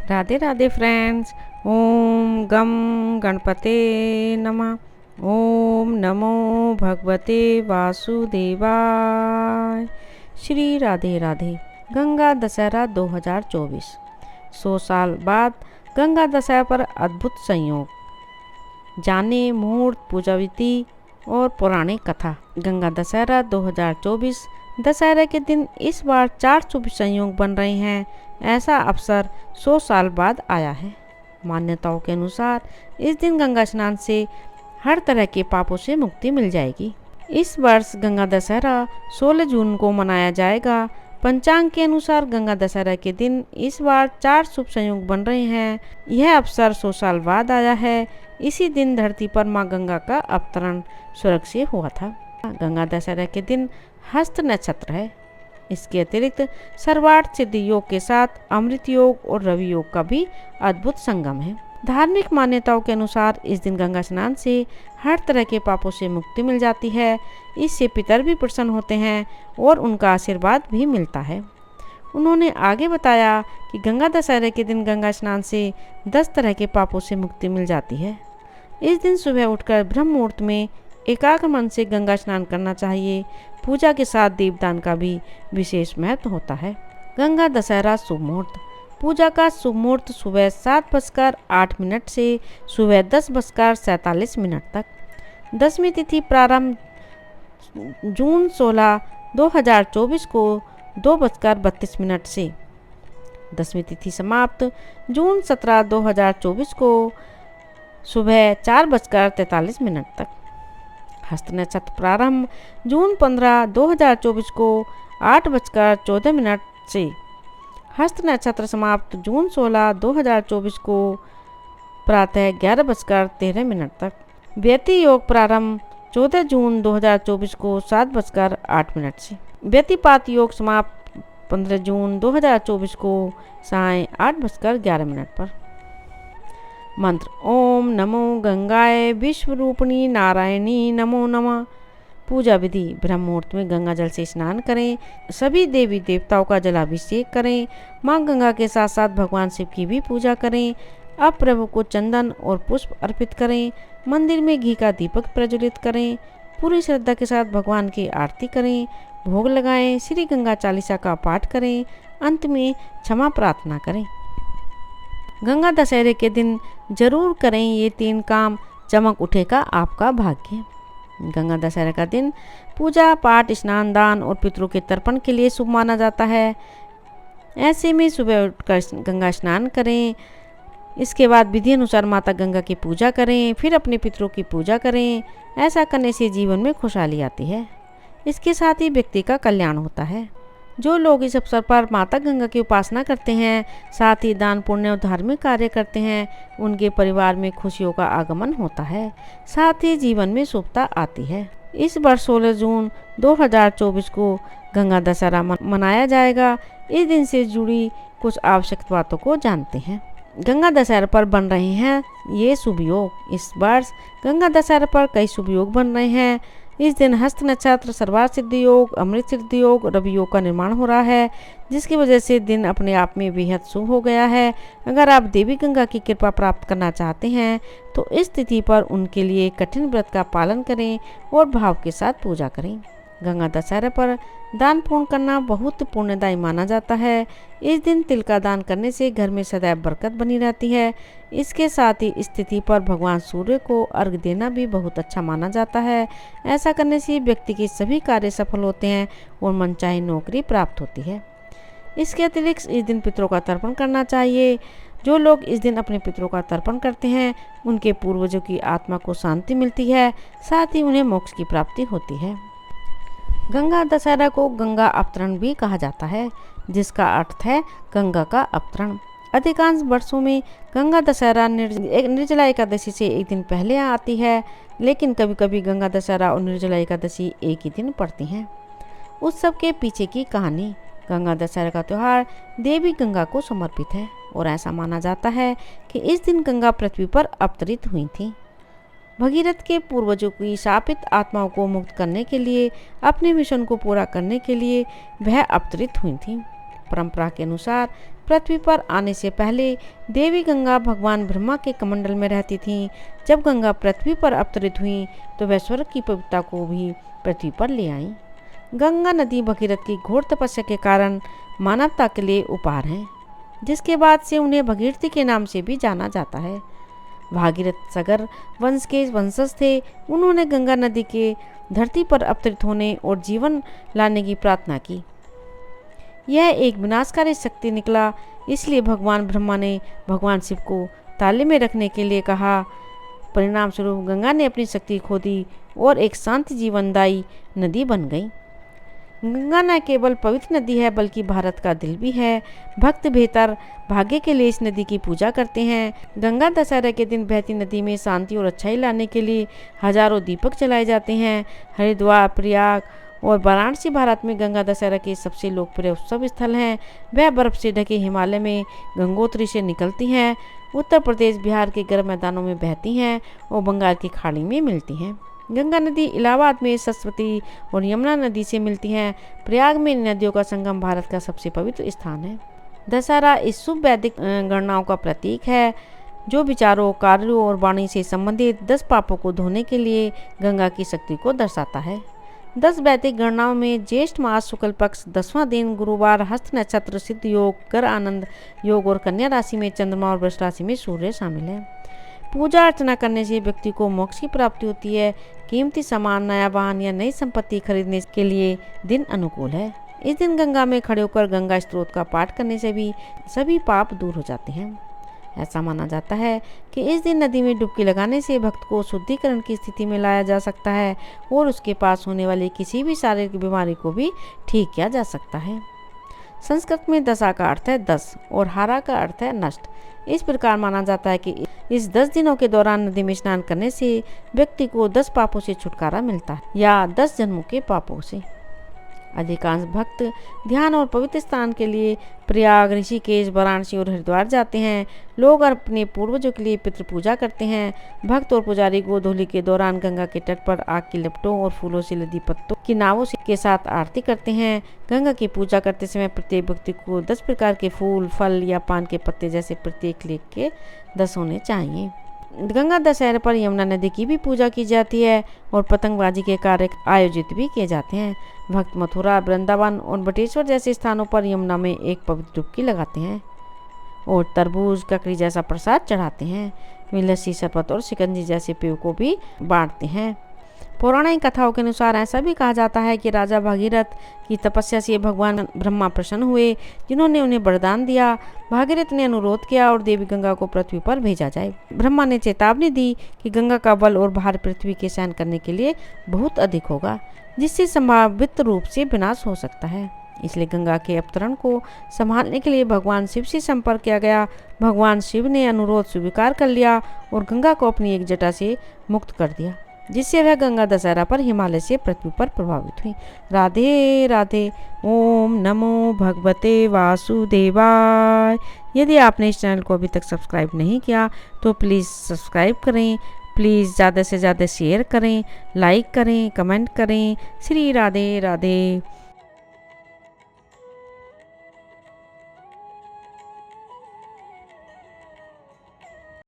Radhe Radhe friends. ओम गम गणपते नमः। ओम नमो भगवते वासुदेवाय। श्री राधे राधे। गंगा दशहरा 2024। 100 साल बाद गंगा दशहरा पर अद्भुत संयोग। जाने मुहूर्त, पूजा विधि और पौराणिक कथा। गंगा दशहरा 2024 दशहरे के दिन इस बार 4 शुभ संयोग बन रहे हैं। ऐसा अवसर 100 साल बाद आया है। मान्यताओं के अनुसार इस दिन गंगा स्नान से हर तरह के पापों से मुक्ति मिल जाएगी। इस वर्ष गंगा दशहरा 16 जून को मनाया जाएगा। पंचांग के अनुसार गंगा दशहरा के दिन इस बार 4 शुभ संयोग बन रहे हैं। यह अवसर 100 साल बाद आया है। इसी दिन धरती पर मां गंगा का अवतरण स्वर्ग से हुआ था। गंगा दशहरा के दिन हस्त नक्षत्र है। इसके अतिरिक्त सर्वार्थ सिद्धि योग के साथ अमृत योग और रवि योग का भी अद्भुत संगम है। धार्मिक मान्यताओं के अनुसार इस दिन गंगा स्नान से हर तरह के पापों से मुक्ति मिल जाती है। इससे पितर भी प्रसन्न होते हैं और उनका आशीर्वाद भी मिलता है। उन्होंने आगे बताया कि गंगा दशहरे के दिन गंगा स्नान से 10 तरह के पापों से मुक्ति मिल जाती है। इस दिन सुबह उठकर ब्रह्म मुहूर्त में एकाग्र मन से गंगा स्नान करना चाहिए। पूजा के साथ दीपदान का भी विशेष महत्व होता है। गंगा दशहरा शुभ मुहूर्त। पूजा का शुभ मुहूर्त सुबह 7:08 से सुबह 10:47 तक। दसवीं तिथि प्रारंभ जून 16, 2024 को 2:32 से। दसवीं तिथि समाप्त जून 17, 2024 को सुबह 4:43 तक। हस्त नक्षत्र प्रारंभ जून 15, 2024 को 8:14 से। हस्त नक्षत्र समाप्त जून 16, 2024 को प्रातः 11:13 तक। व्यति योग प्रारंभ 14 जून 2024 को 7:08 से। व्यतिपात योग समाप्त 15 जून 2024 को साय 8:11 पर। मंत्र ओम नमो गंगाए विश्वरूपिणी नारायणी नमो नमः। पूजा विधि ब्रह्म मुहूर्त में गंगा जल से स्नान करें। सभी देवी देवताओं का जलाभिषेक करें। मां गंगा के साथ साथ भगवान शिव की भी पूजा करें। अब प्रभु को चंदन और पुष्प अर्पित करें। मंदिर में घी का दीपक प्रज्वलित करें। पूरी श्रद्धा के साथ भगवान की आरती करें। भोग लगाएं। श्री गंगा चालीसा का पाठ करें। अंत में क्षमा प्रार्थना करें। गंगा दशहरे के दिन जरूर करें ये 3 काम, चमक उठेगा आपका भाग्य। गंगा दशहरे का दिन पूजा पाठ, स्नान, दान और पितरों के तर्पण के लिए शुभ माना जाता है। ऐसे में सुबह उठकर गंगा स्नान करें। इसके बाद विधि अनुसार माता गंगा की पूजा करें। फिर अपने पितरों की पूजा करें। ऐसा करने से जीवन में खुशहाली आती है। इसके साथ ही व्यक्ति का कल्याण होता है। जो लोग इस अवसर पर माता गंगा की उपासना करते हैं, साथ ही दान पुण्य और धार्मिक कार्य करते हैं, उनके परिवार में खुशियों का आगमन होता है। साथ ही जीवन में शुभता आती है। इस वर्ष 16 जून 2024 को गंगा दशहरा मनाया जाएगा। इस दिन से जुड़ी कुछ आवश्यक बातों को जानते हैं। गंगा दशहरा पर बन रहे हैं ये शुभ योग। इस वर्ष गंगा दशहरा पर कई शुभ योग बन रहे हैं। इस दिन हस्त नक्षत्र, सर्वार्थ सिद्धि योग, अमृत सिद्धि योग, रवि योग का निर्माण हो रहा है, जिसकी वजह से दिन अपने आप में बेहद शुभ हो गया है। अगर आप देवी गंगा की कृपा प्राप्त करना चाहते हैं तो इस तिथि पर उनके लिए कठिन व्रत का पालन करें और भाव के साथ पूजा करें। गंगा दशहरा पर दान पुण्य करना बहुत पुण्यदायी माना जाता है। इस दिन तिल का दान करने से घर में सदैव बरकत बनी रहती है। इसके साथ ही इस तिथि पर भगवान सूर्य को अर्घ्य देना भी बहुत अच्छा माना जाता है। ऐसा करने से व्यक्ति के सभी कार्य सफल होते हैं और मनचाही नौकरी प्राप्त होती है। इसके अतिरिक्त इस दिन पितरों का तर्पण करना चाहिए। जो लोग इस दिन अपने पितरों का तर्पण करते हैं, उनके पूर्वजों की आत्मा को शांति मिलती है। साथ ही उन्हें मोक्ष की प्राप्ति होती है। गंगा दशहरा को गंगा अवतरण भी कहा जाता है, जिसका अर्थ है गंगा का अवतरण। अधिकांश वर्षों में गंगा दशहरा निर्जला एकादशी से एक दिन पहले आती है, लेकिन कभी कभी गंगा दशहरा और निर्जला एकादशी एक ही दिन पड़ती हैं। उत्सव के पीछे की कहानी। गंगा दशहरा का त्यौहार देवी गंगा को समर्पित है और ऐसा माना जाता है कि इस दिन गंगा पृथ्वी पर अवतरित हुई थी। भगीरथ के पूर्वजों की शापित आत्माओं को मुक्त करने के लिए, अपने मिशन को पूरा करने के लिए वह अवतरित हुई थी। परंपरा के अनुसार पृथ्वी पर आने से पहले देवी गंगा भगवान ब्रह्मा के कमंडल में रहती थीं। जब गंगा पृथ्वी पर अवतरित हुई तो वह स्वर्ग की पवित्रता को भी पृथ्वी पर ले आई। गंगा नदी भगीरथ की घोर तपस्या के कारण मानवता के लिए उपहार है, जिसके बाद से उन्हें भगीरथी के नाम से भी जाना जाता है। भागीरथ सगर वंश के वंशज थे। उन्होंने गंगा नदी के धरती पर अवतरित होने और जीवन लाने की प्रार्थना की। यह एक विनाशकारी शक्ति निकला, इसलिए भगवान ब्रह्मा ने भगवान शिव को ताले में रखने के लिए कहा। परिणाम स्वरूप गंगा ने अपनी शक्ति खो दी और एक शांति जीवनदायी नदी बन गई। गंगा न केवल पवित्र नदी है बल्कि भारत का दिल भी है। भक्त बेहतर भाग्य के लिए इस नदी की पूजा करते हैं। गंगा दशहरा के दिन बहती नदी में शांति और अच्छाई लाने के लिए हजारों दीपक जलाए जाते हैं। हरिद्वार, प्रयाग और वाराणसी भारत में गंगा दशहरा के सबसे लोकप्रिय उत्सव स्थल हैं। वह बर्फ से ढके हिमालय में गंगोत्री से निकलती हैं, उत्तर प्रदेश, बिहार के गर्म मैदानों में बहती हैं और बंगाल की खाड़ी में मिलती हैं। गंगा नदी इलाहाबाद में सरस्वती और यमुना नदी से मिलती हैं। प्रयाग में नदियों का संगम भारत का सबसे पवित्र स्थान है। दशहरा इस शुभ वैदिक गणनाओं का प्रतीक है, जो विचारों, कार्यों और वाणी से संबंधित 10 पापों को धोने के लिए गंगा की शक्ति को दर्शाता है। 10 वैदिक गणनाओं में ज्येष्ठ मास शुक्ल पक्ष 10वां दिन गुरुवार, हस्त नक्षत्र, सिद्ध योग, कर आनंद योग और कन्या राशि में चंद्रमा और वृष राशि में सूर्य शामिल है। पूजा अर्चना करने से व्यक्ति को मोक्ष की प्राप्ति होती है। कीमती सामान, नया वाहन या नई संपत्ति खरीदने के लिए दिन अनुकूल है। इस दिन गंगा में खड़े होकर गंगा स्तोत्र का पाठ करने से भी सभी पाप दूर हो जाते हैं। ऐसा माना जाता है कि इस दिन नदी में डुबकी लगाने से भक्त को शुद्धिकरण की स्थिति में लाया जा सकता है और उसके पास होने वाली किसी भी शारीरिक बीमारी को भी ठीक किया जा सकता है। संस्कृत में दशा का अर्थ है 10 और हारा का अर्थ है नष्ट। इस प्रकार माना जाता है कि इस 10 दिनों के दौरान नदी में स्नान करने से व्यक्ति को 10 पापों से छुटकारा मिलता है या 10 जन्मों के पापों से। अधिकांश भक्त ध्यान और पवित्र स्नान के लिए प्रयाग, ऋषिकेश, वाराणसी और हरिद्वार जाते हैं। लोग अपने पूर्वजों के लिए पितृ पूजा करते हैं। भक्त और पुजारी गोधूली के दौरान गंगा के तट पर आग की लपटों और फूलों से लदी पत्तों की नावों के साथ आरती करते हैं। गंगा की पूजा करते समय प्रत्येक व्यक्ति को 10 प्रकार के फूल, फल या पान के पत्ते जैसे प्रत्येक लेख के 10 होने चाहिए। गंगा दशहरे पर यमुना नदी की भी पूजा की जाती है और पतंगबाजी के कार्य आयोजित भी किए जाते हैं। भक्त मथुरा, वृंदावन और बटेश्वर जैसे स्थानों पर यमुना में एक पवित्र डुबकी लगाते हैं और तरबूज, ककड़ी जैसा प्रसाद चढ़ाते हैं। वे लस्सी, शरबत और शिकंजी जैसे पेय को भी बांटते हैं। पौराणिक कथाओं के अनुसार ऐसा भी कहा जाता है कि राजा भागीरथ की तपस्या से भगवान ब्रह्मा प्रसन्न हुए, जिन्होंने उन्हें वरदान दिया। भागीरथ ने अनुरोध किया और देवी गंगा को पृथ्वी पर भेजा जाए। ब्रह्मा ने चेतावनी दी कि गंगा का बल और भार पृथ्वी के सहन करने के लिए बहुत अधिक होगा, जिससे संभावित रूप से विनाश हो सकता है। इसलिए गंगा के अवतरण को संभालने के लिए भगवान शिव से संपर्क किया गया। भगवान शिव ने अनुरोध स्वीकार कर लिया और गंगा को अपनी एक जटा से मुक्त कर दिया, जिससे वह गंगा दशहरा पर हिमालय से पृथ्वी पर प्रभावित हुई। राधे राधे। ओम नमो भगवते वासुदेवाय। यदि आपने इस चैनल को अभी तक सब्सक्राइब नहीं किया तो प्लीज़ सब्सक्राइब करें। प्लीज़ ज़्यादा से ज़्यादा शेयर करें, लाइक करें, कमेंट करें। श्री राधे राधे।